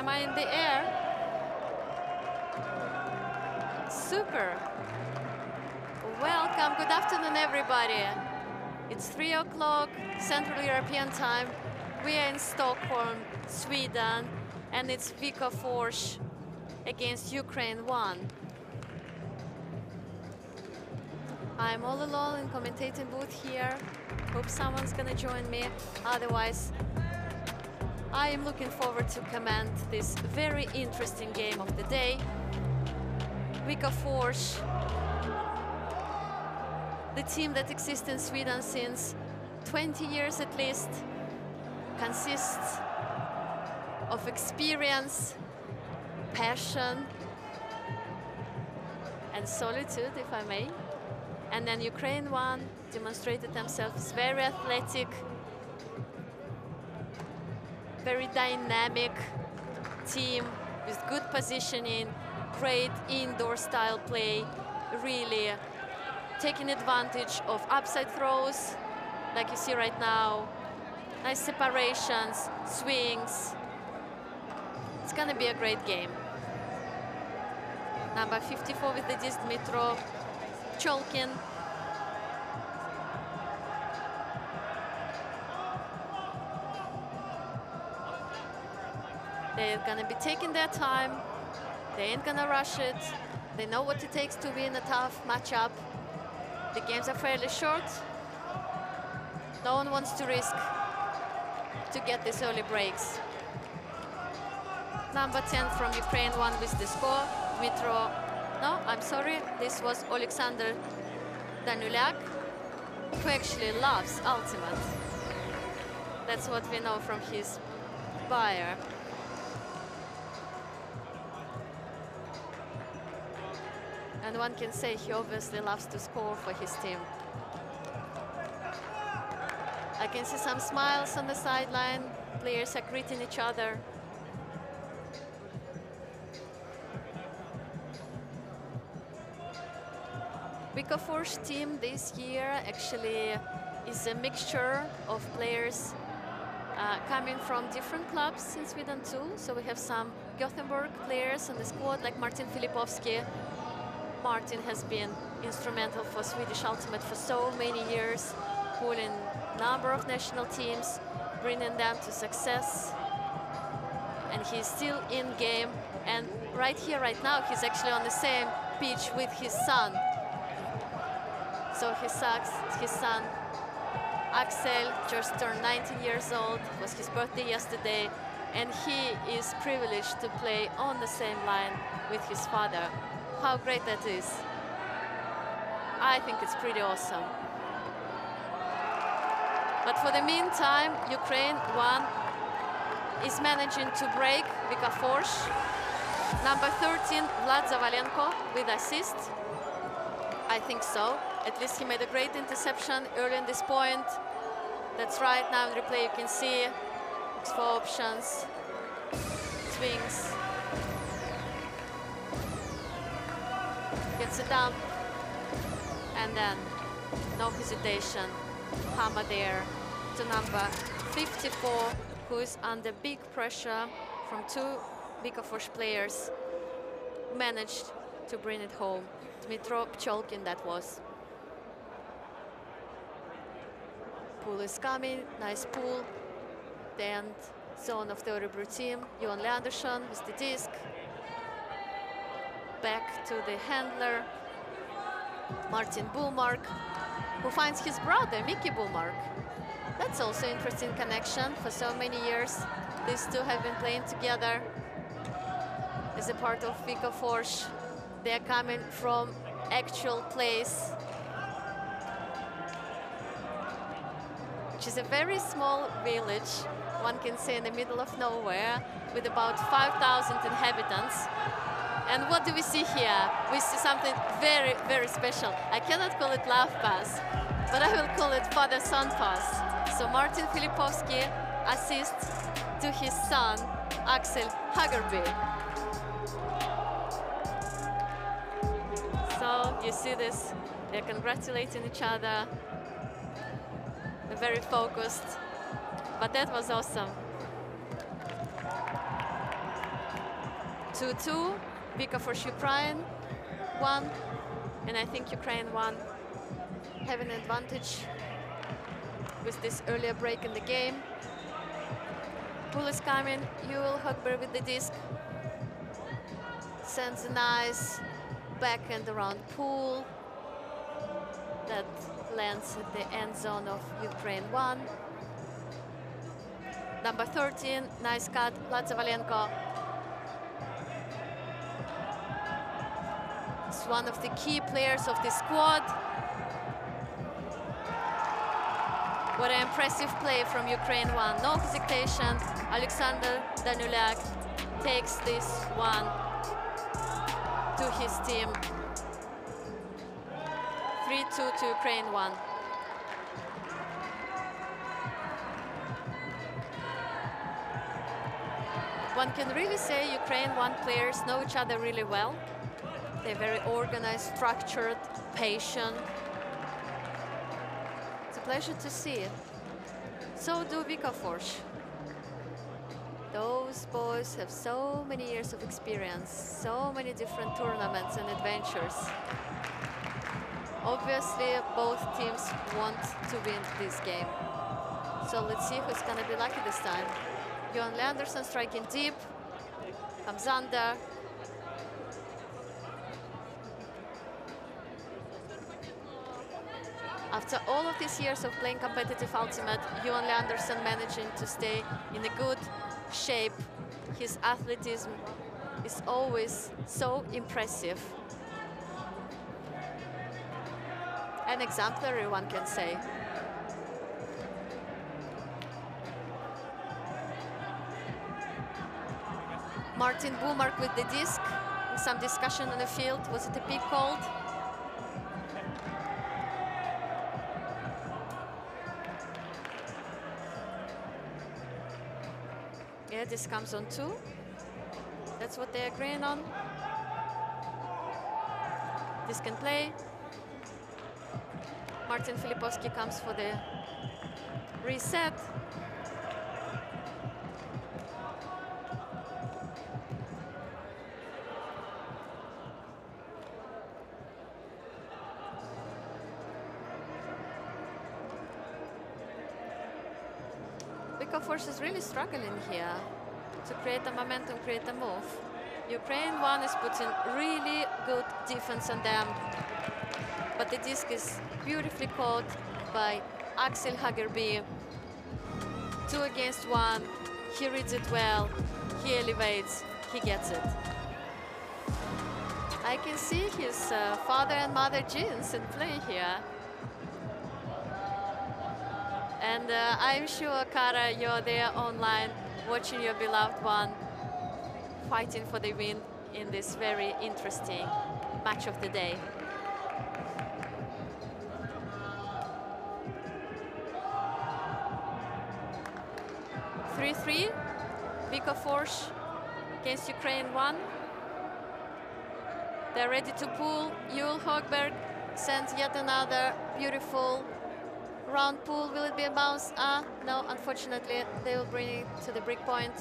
am I in the air? Super. Welcome, good afternoon, everybody. It's 3 o'clock Central European time. We are in Stockholm, Sweden, and it's Viksjöfors against Ukraine 1. I'm all alone in commentating booth here. Hope someone's gonna join me. Otherwise, I am looking forward to comment this very interesting game of the day. Viksjöfors, the team that exists in Sweden since 20 years at least, consists of experience, passion, and solitude, if I may. And then Ukraine 1 demonstrated themselves very athletic, very dynamic team with good positioning, great indoor style play, really taking advantage of upside throws, like you see right now. Nice separations, swings. It's gonna be a great game. Number 54 with the disc, Dmitro Cholkin. They're gonna be taking their time. They ain't gonna rush it. They know what it takes to win a tough matchup. The games are fairly short. No one wants to risk to get these early breaks. Number 10 from Ukraine 1 with the score. Dmitro, no, I'm sorry, this was Alexander Danulyak, who actually loves Ultimate. That's what we know from his bio. And one can say he obviously loves to score for his team. I can see some smiles on the sideline. Players are greeting each other. Viksjöfors team this year actually is a mixture of players coming from different clubs in Sweden too. So we have some Gothenburg players on the squad, like Martin Filipovski. Martin has been instrumental for Swedish Ultimate for so many years, pulling a number of national teams, bringing them to success. And he's still in game. And right here, right now, he's actually on the same pitch with his son. So his son, Axel, just turned 19 years old. It was his birthday yesterday. And he is privileged to play on the same line with his father. How great that is. I think it's pretty awesome. But for the meantime, Ukraine 1 is managing to break Viksjöfors. Number 13, Vlad Zavalenko with assist. I think so. At least he made a great interception early in this point. That's right, now in replay you can see for options, swings. Gets a dump, and then no hesitation, hammer there to number 54, who is under big pressure from two Viksjöfors players, managed to bring it home. Dmitro Cholkin, that was. Pull is coming, nice pull. The end zone of the Örebro team. Johan Leandersson with the disc. Back to the handler, Martin Bullmark, who finds his brother, Mickey Bullmark. That's also an interesting connection. For so many years, these two have been playing together as a part of Viksjöfors. They're coming from actual place, which is a very small village, one can say in the middle of nowhere, with about 5,000 inhabitants. And what do we see here? We see something very, very special. I cannot call it love pass, but I will call it father-son pass. So Martin Filipovski assists to his son, Axel Hagerby. So you see this, they're congratulating each other. They're very focused, but that was awesome. 2-2. Viksjöfors Ukraine 1. And I think Ukraine 1 have an advantage with this earlier break in the game. Pull is coming. Yul Hogberg with the disc. Sends a nice backhand around pull that lands at the end zone of Ukraine 1. Number 13, nice cut, Vlad Zavalenko. He's one of the key players of the squad. What an impressive play from Ukraine 1. No hesitation. Alexander Danulyak takes this one to his team. 3-2 to Ukraine 1. One can really say Ukraine 1 players know each other really well. They're very organized, structured, patient. It's a pleasure to see. So do Viksjöfors. Those boys have so many years of experience, so many different tournaments and adventures. Obviously, both teams want to win this game. So let's see who's going to be lucky this time. Johan Leandersson striking deep. Comes under. After all of these years of playing competitive ultimate, Johan Leandersson managing to stay in a good shape. His athleticism is always so impressive. An exemplary, one can say. Martin Bumark with the disc. Some discussion on the field. Was it a pick called? Yeah, this comes on 2. That's what they're agreeing on. This can play. Martin Filipovsky comes for the reset. Viksjöfors is really struggling here to create a momentum, create a move. Ukraine 1 is putting really good defense on them, but the disc is beautifully caught by Axel Hagerby. 2 against 1. He reads it well. He elevates. He gets it. I can see his father and mother genes in play here. And I'm sure, Kara, you're there online watching your beloved one fighting for the win in this very interesting match of the day. Viksjöfors against Ukraine 1. They're ready to pull. Yul Hogberg sends yet another beautiful round pull. Will it be a bounce? No, unfortunately, they will bring it to the break point.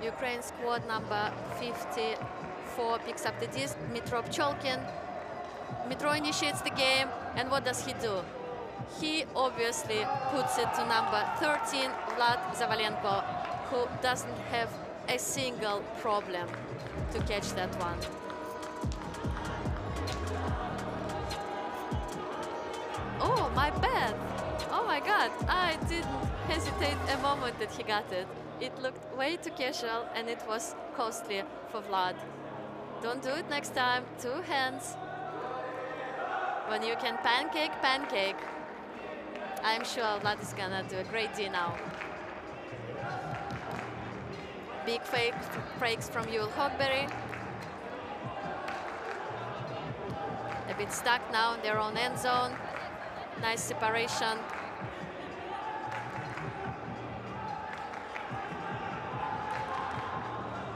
Ukraine squad number 54 picks up the disc. Dmitro Pcholkin. Dmitro initiates the game, and what does he do? He obviously puts it to number 13, Vlad Zavalenko, who doesn't have a single problem to catch that one. Oh, my bad. Oh my God, I didn't hesitate a moment that he got it. It looked way too casual and it was costly for Vlad. Don't do it next time. 2 hands. When you can pancake, pancake. I'm sure Vlad is gonna do a great D now. Big fake breaks from Yul Hogberg. A bit stuck now in their own end zone. Nice separation.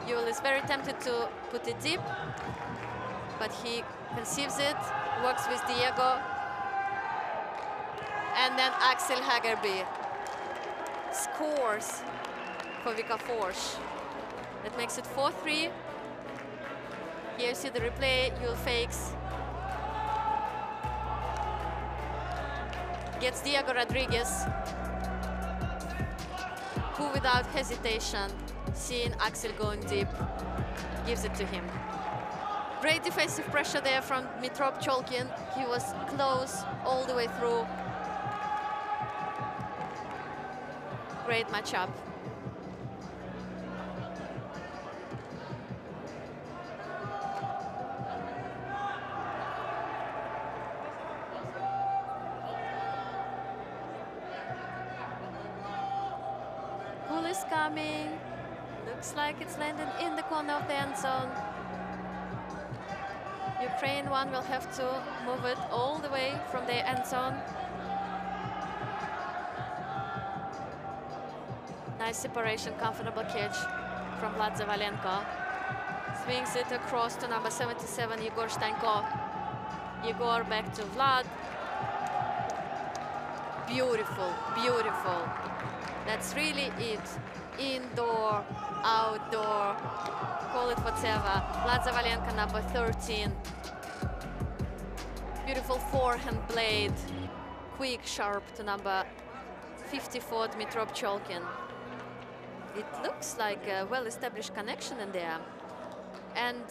Yul is very tempted to put it deep, but he conceives it, works with Diego, And then Axel Hagerby scores for Viksjöfors. That makes it 4-3. Here you see the replay, Yul fakes. Gets Diego Rodriguez, who without hesitation, seeing Axel going deep, gives it to him. Great defensive pressure there from Dmitro Pcholkin. He was close all the way through. Great matchup. Goal is coming. Looks like it's landed in the corner of the end zone. Ukraine one will have to move it all the way from the end zone. Nice separation, comfortable catch from Vlad Zavalenko. Swings it across to number 77, Igor Stanko. Igor back to Vlad. Beautiful, beautiful. That's really it. Indoor, outdoor, call it whatever. Vlad Zavalenko, number 13. Beautiful forehand blade. Quick, sharp to number 54, Dmitro Pcholkin. It looks like a well-established connection in there. And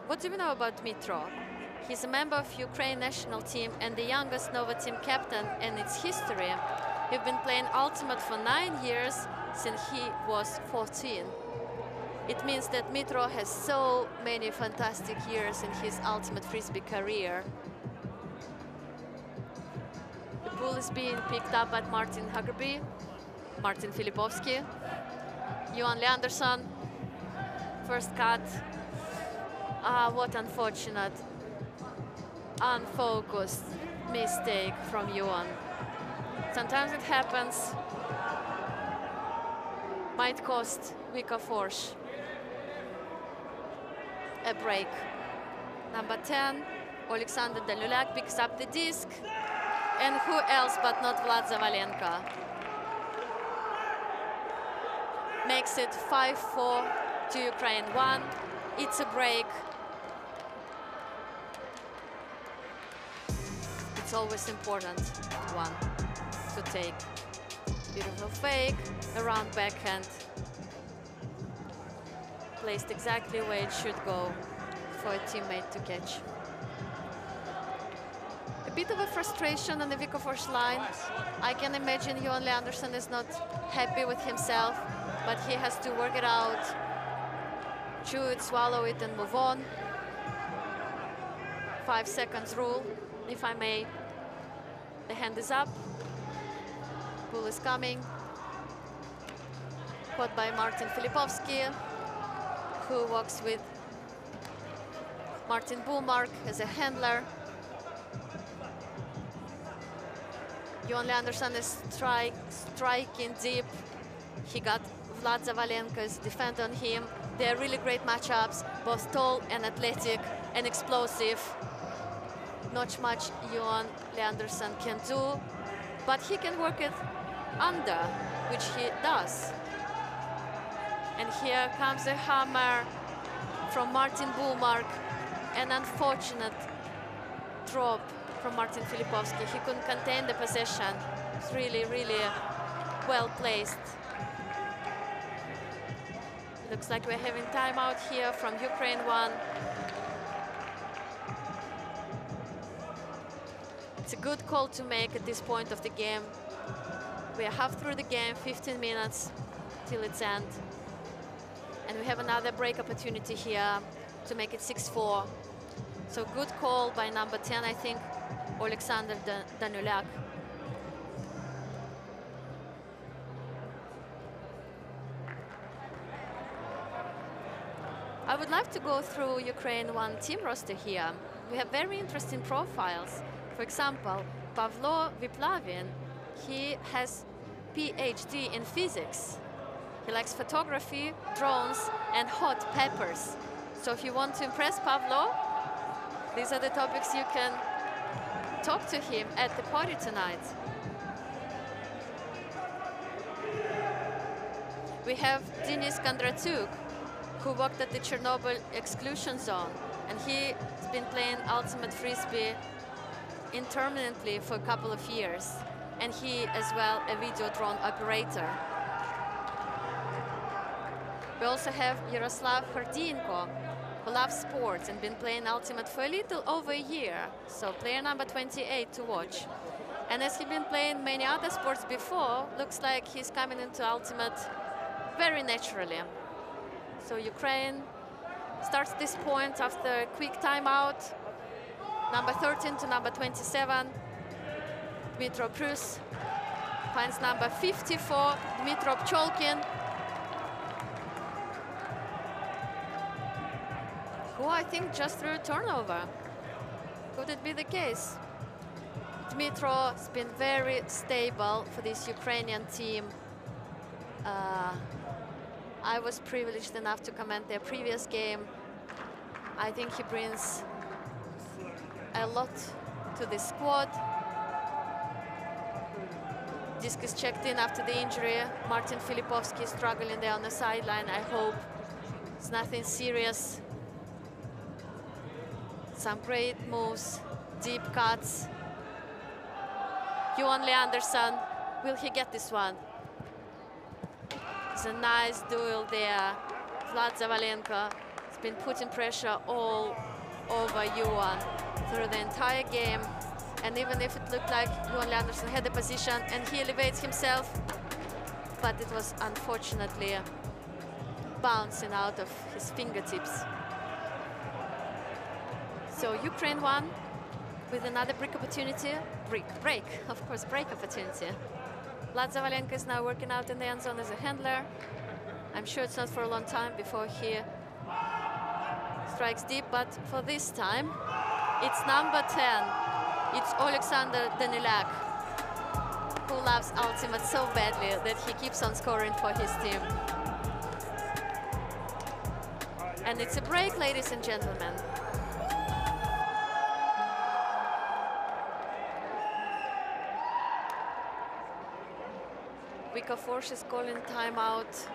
what do we know about Dmitro? He's a member of Ukraine national team and the youngest Nova team captain in its history. He's been playing Ultimate for 9 years since he was 14. It means that Dmitro has so many fantastic years in his Ultimate Frisbee career. The ball is being picked up by Martin Hagerby, Martin Filipovsky, Johan Leandersson. First cut. What unfortunate, unfocused mistake from Johan. Sometimes it happens. Might cost Viksjöfors a break. Number 10, Alexander Danulak picks up the disc. And who else but not Vlad Zavalenko? Makes it 5-4 to Ukraine 1. It's a break. It's always important one to take. Beautiful fake, around backhand. Placed exactly where it should go for a teammate to catch. A bit of a frustration on the Viksjöfors line. I can imagine Johan Leandersson is not happy with himself, but he has to work it out, chew it, swallow it, and move on. 5 seconds rule, if I may. The hand is up. Pull is coming. Caught by Martin Filipovsky, who walks with Martin Bumark as a handler. Johan Leandersson is striking deep. He got Vlad Zavalenko's defend on him. They're really great matchups, both tall and athletic and explosive. Not much Johan Leandersson can do, but he can work it under, which he does. And here comes a hammer from Martin Bumark. An unfortunate drop from Martin Filipovsky. He couldn't contain the possession. It's really, really well placed. Looks like we're having timeout here from Ukraine 1. It's a good call to make at this point of the game. We are half through the game, 15 minutes till its end. And we have another break opportunity here to make it 6-4. So good call by number 10, I think, Alexander Danulak. I would like to go through Ukraine 1 team roster here. We have very interesting profiles. For example, Pavlo Viplavin, he has PhD in physics. He likes photography, drones, and hot peppers. So if you want to impress Pavlo, these are the topics you can talk to him at the party tonight. we have Denis Kondratyuk, who worked at the Chernobyl exclusion zone, and he's been playing ultimate frisbee intermittently for a couple of years, and he as well a video drone operator. We also have Yaroslav Hardienko, who loves sports and been playing ultimate for a little over a year, so player number 28 to watch. And as he's been playing many other sports before, looks like he's coming into ultimate very naturally. So Ukraine starts this point after a quick timeout. Number 13 to number 27, Dmitro Prus finds number 54, Dmitro Pcholkin, who I think just threw a turnover. Could it be the case? Dmitro has been very stable for this Ukrainian team. I was privileged enough to comment their previous game. I think he brings a lot to the squad. Discus checked in after the injury. Martin Filipovsky struggling there on the sideline. I hope it's nothing serious. Some great moves, deep cuts. Johan Leandersson, will he get this one? It's a nice duel there. Vlad Zavalenko has been putting pressure all over Johan through the entire game. And even if it looked like Johan Leandersson had the position and he elevates himself, but it was unfortunately bouncing out of his fingertips. So Ukraine won with another break opportunity. Break, of course, break opportunity. Vlad Zavalenko is now working out in the end zone as a handler. I'm sure it's not for a long time before he strikes deep, but for this time, it's number 10. It's Alexander Danilak, who loves ultimate so badly that he keeps on scoring for his team. And it's a break, ladies and gentlemen. Viksjöfors is calling timeout.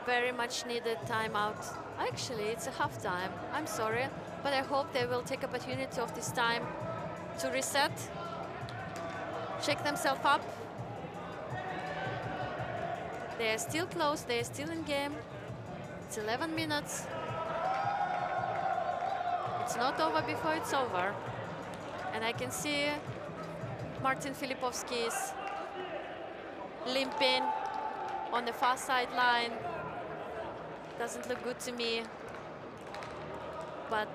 Very much needed timeout. Actually, it's a halftime. I'm sorry, but I hope they will take opportunity of this time to reset, check themselves up. They are still close. They are still in game. It's 11 minutes. It's not over before it's over. And I can see Martin Filipovsky's limping on the far sideline. Doesn't look good to me, but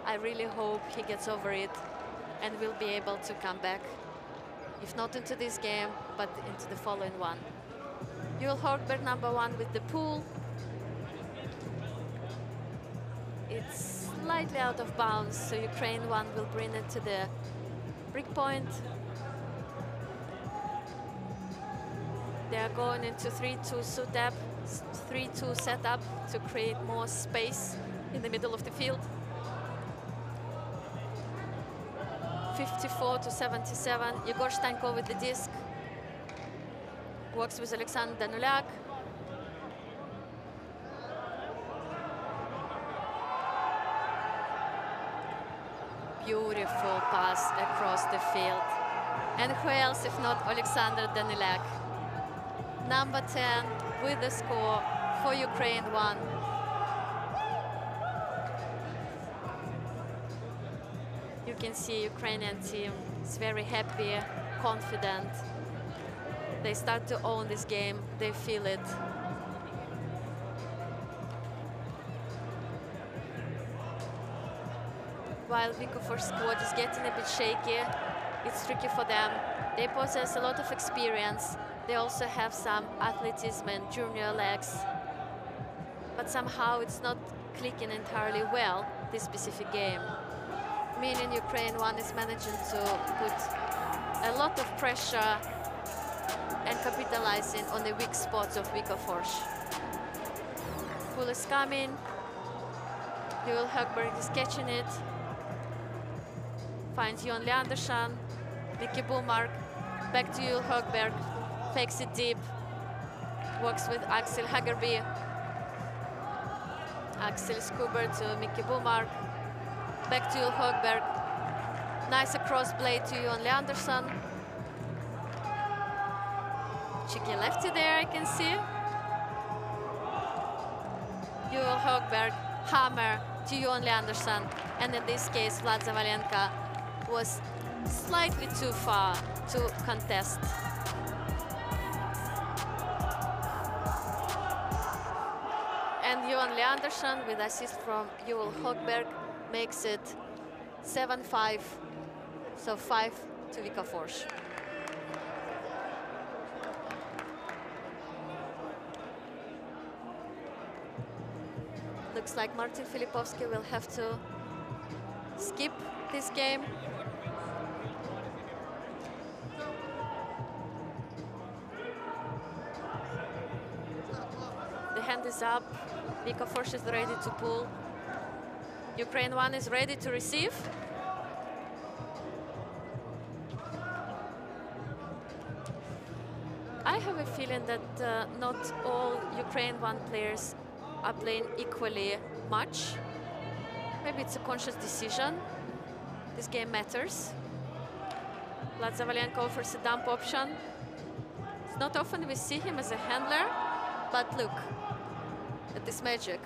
I really hope he gets over it and will be able to come back, if not into this game, but into the following one. Joel Horkberg, number 1 with the pull. It's slightly out of bounds, so Ukraine 1 will bring it to the break point. They are going into 3-2 setup, 3-2 setup to create more space in the middle of the field. 54 to 77. Yegor Stanko with the disc. Works with Alexander Danilak. Beautiful pass across the field. And who else if not Alexander Danilak? Number 10 with the score for Ukraine 1. You can see Ukrainian team is very happy, confident. They start to own this game. They feel it. While Viksjöfors squad is getting a bit shaky, it's tricky for them. They possess a lot of experience. They also have some athleticism and junior legs. But somehow it's not clicking entirely well, this specific game. Meaning Ukraine 1 is managing to put a lot of pressure and capitalizing on the weak spots of Viksjöfors. Pull is coming. Joel Högberg is catching it. Finds Johan Leandersson. Vicky Bomark. Back to Joel Högberg. Fakes it deep. Works with Axel Hagerby. Axel Skuber to Mickey Bumark. Back to Yul Högberg. Nice cross blade to Johan Leandersson. Cheeky lefty there, I can see. Yul Högberg, hammer to Johan Leandersson. And in this case, Vlad Zavalenka was slightly too far to contest. And Johan Leandersson, with assist from Yul Högberg, makes it 7-5, so 5 to Viksjöfors. Looks like Martin Filipovsky will have to skip this game. The hand is up. Viksjöfors is ready to pull. Ukraine 1 is ready to receive. I have a feeling that not all Ukraine 1 players are playing equally much. Maybe it's a conscious decision. This game matters. Vlad Zavalenka offers a dump option. It's not often we see him as a handler, but look at this magic.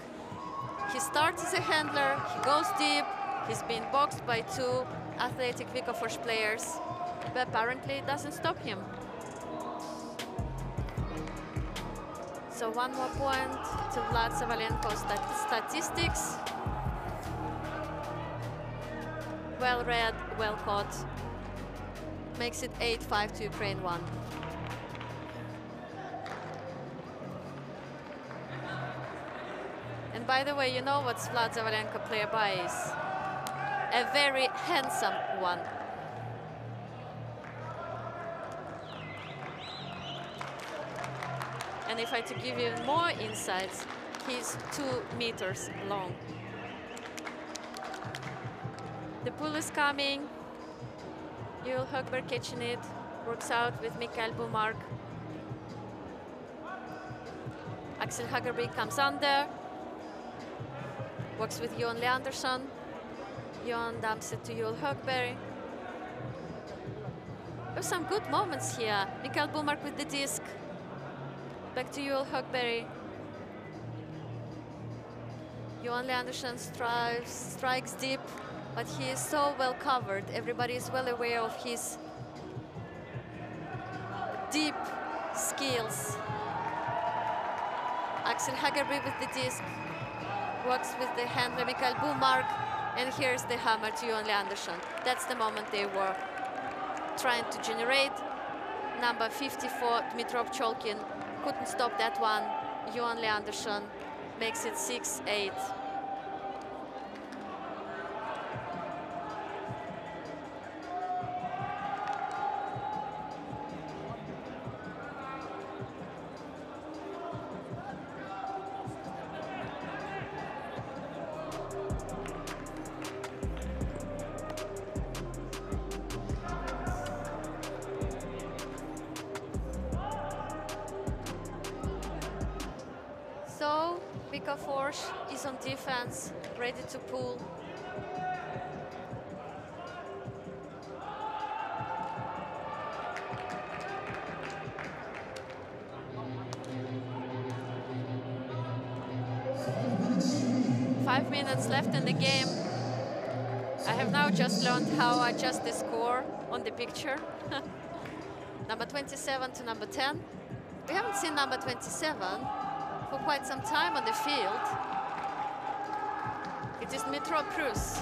He starts as a handler, he goes deep, he's been boxed by 2 athletic Viksjöfors players, but apparently it doesn't stop him. So 1 more point to Vlad Zavalenko's statistics. Well read, well caught. Makes it 8-5 to Ukraine 1. And by the way, you know what Vlad Zavalenka player by is? A very handsome one. And if I to give you more insights, he's 2 meters long. The pull is coming. Yul Högberg catching it. Works out with Mikael Bumark. Axel Hagerby comes under. Works with Johan Leandersson. Johan dumps it to Yul Högberg. There's some good moments here. Mikael Bumark with the disc. Back to Yul Högberg. Johan Leandersson strikes deep, but he is so well covered. Everybody is well aware of his deep skills. Axel Hagerby with the disc. Works with the handler Mikael Bumark. And here's the hammer to Johan Leandersson. That's the moment they were trying to generate. Number 54, Dmitrov Cholkin, couldn't stop that one. Johan Leandersson makes it 6-8. So Viksjöfors is on defense, ready to pull. Five minutes left in the game. I have now just learned how I adjust the score on the picture. Number 27 to number 10. We haven't seen number 27 for quite some time on the field. It is Dmitro Prus,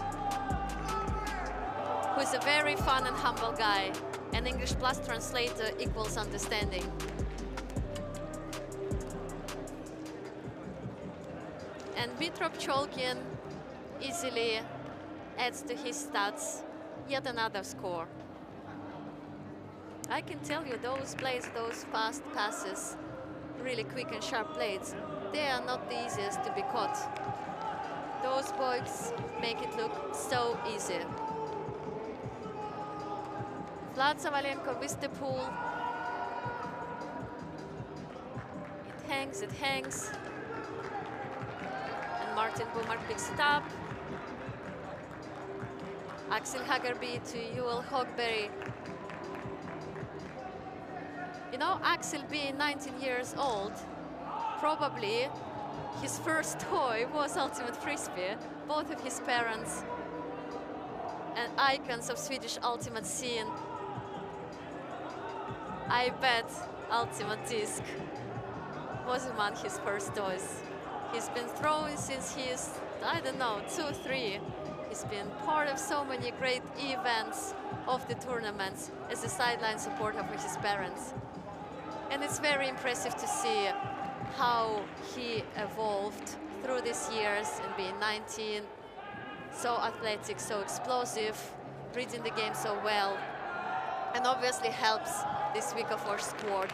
who is a very fun and humble guy. An English Plus translator equals understanding. And Dmitro Cholkin easily adds to his stats yet another score. I can tell you those blades, those fast passes, really quick and sharp blades, they are not the easiest to be caught. Those boys make it look so easy. Vlad Zavalenko with the pull. It as it hangs. And Martin Bumark picks it up. Axel Hagerby to Joel Hogberg. You know, Axel being 19 years old, probably his first toy was Ultimate Frisbee. Both of his parents and icons of Swedish ultimate scene. I bet Ultimate Disc was among his first toys. He's been throwing since he's, I don't know, 2 or 3. He's been part of so many great events of the tournaments as a sideline supporter for his parents. And it's very impressive to see how he evolved through these years and being 19, so athletic, so explosive, reading the game so well, and obviously helps this Viksjöfors squad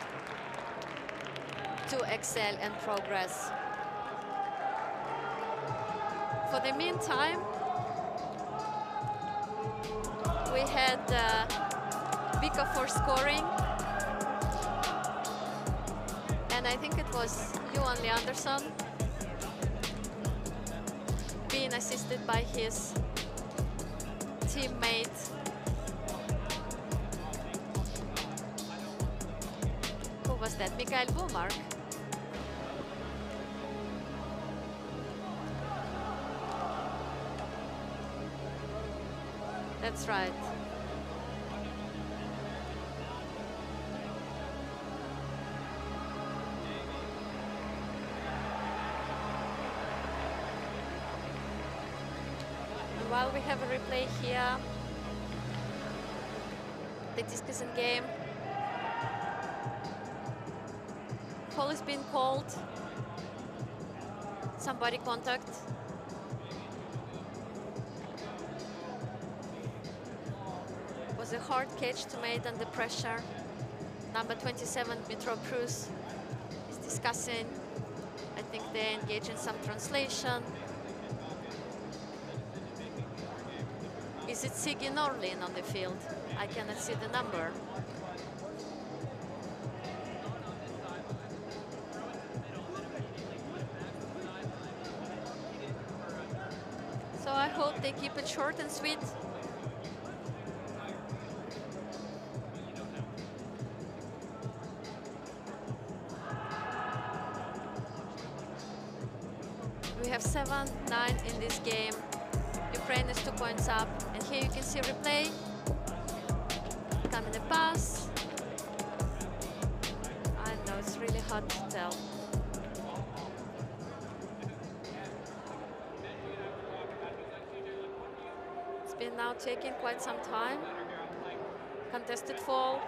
to excel and progress. For the meantime, we had Viksjöfors scoring, and I think it was Johan Leandersson being assisted by his teammate who was that? Mikael Bomark. That's right. And while we have a replay here, the discus in game. Foul is being called. Somebody contact. Was a hard catch to make under pressure. Number 27, Dmitro Prus, is discussing. I think they engage in some translation. Is it Siggy Norlin on the field? I cannot see the number. So I hope they keep it short and sweet. We have 7-9 in this game. Ukraine is 2 points up. And here you can see replay. Coming a pass. I know, it's really hard to tell. It's been now taking quite some time. Contested fall.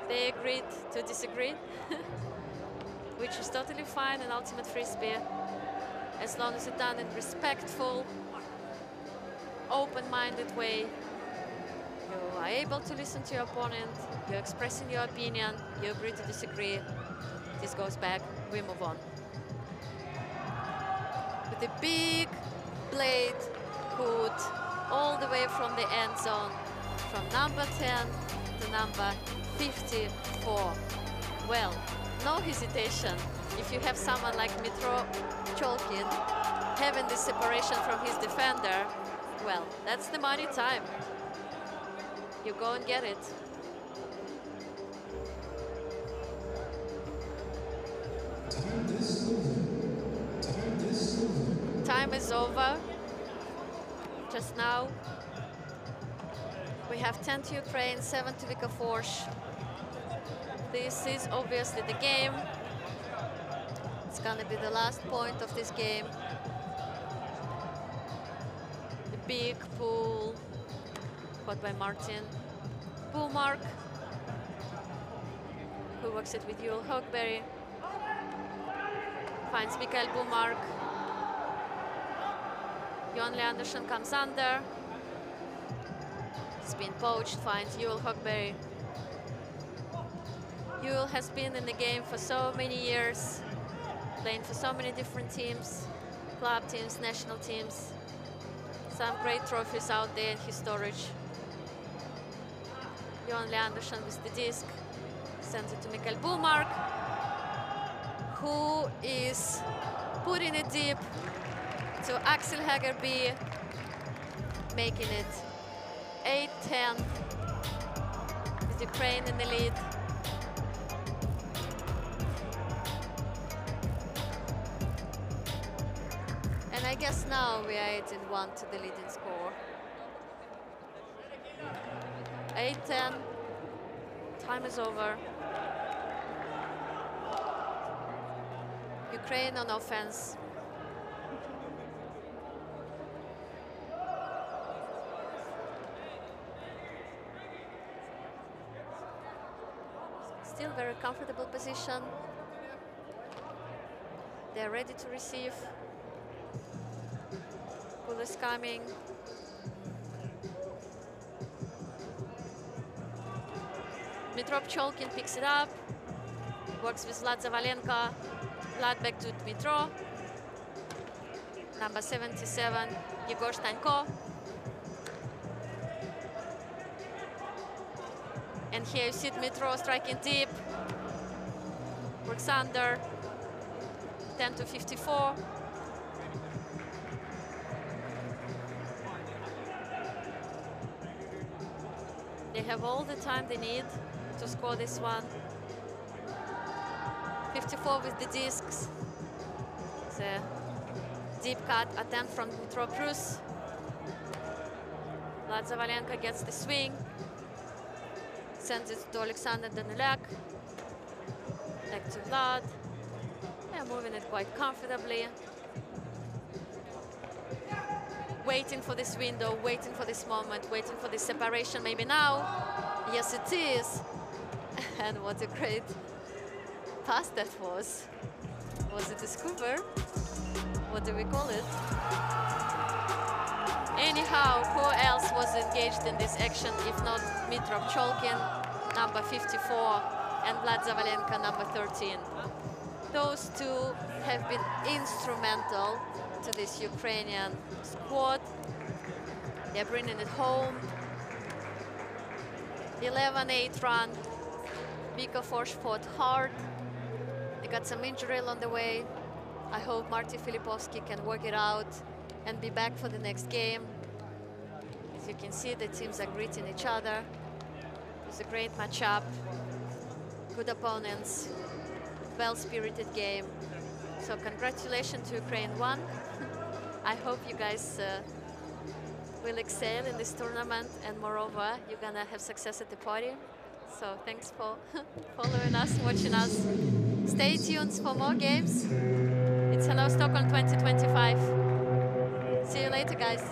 They agreed to disagree, which is totally fine in Ultimate Frisbee, as long as it's done in respectful, open-minded way. You are able to listen to your opponent, you're expressing your opinion, you agree to disagree, this goes back, we move on. With a big blade hood all the way from the end zone, from number 10 to number 54. Well, no hesitation. If you have someone like Mitro Cholkin having this separation from his defender, well, that's the money time. You go and get it. Time is over. Just now, we have 10 to Ukraine, 7 to Viksjöfors. This is obviously the game. It's gonna be the last point of this game. The big pull, caught by Martin Bumark, who works it with Joel Hogberg. Finds Mikael Bumark. Johan Leandersson comes under. It's been poached, finds Joel Hogberg. Joel has been in the game for so many years, playing for so many different teams, club teams, national teams. Some great trophies out there in his storage. Johan Leandersson with the disc, sends it to Mikael Bumark, who is putting it deep to Axel Hagerby, making it 8-10 with Ukraine in the lead. And I guess now we are 8-1 to the leading score. 8-10, time is over. Ukraine on offense. Still very comfortable position. They're ready to receive. Pull is coming. Dmitro Pcholkin picks it up. Works with Vlad Zavalenka. Vlad back to Dmitro. Number 77, Yegor Stanko. And here you see Dmitro striking deep. Works under. 10-54. They have all the time they need to score this one. 54 with the discs. The deep cut attempt from Dmitro Prus. Vlad Zavalenka gets the swing. Sends it to Alexander Danilak. Back to Vlad. They're moving it quite comfortably. Waiting for this window, waiting for this moment, waiting for this separation. Maybe now. Yes, it is. And what a great pass that was. Was it a scooper? What do we call it? Anyhow, who else was engaged in this action if not Dmitro Pcholkin, number 54, and Vlad Zavalenka, number 13. Those two have been instrumental to this Ukrainian squad. They're bringing it home. 11-8 run. Viksjöfors fought hard. They got some injury along the way. I hope Marty Filipovsky can work it out and be back for the next game. As you can see, the teams are greeting each other. It was a great matchup. Good opponents. Well-spirited game. So congratulations to Ukraine 1. I hope you guys will excel in this tournament, and moreover, you're gonna have success at the party. So thanks for following us, watching us. Stay tuned for more games. It's Hello Stockholm 2025. See you later, guys.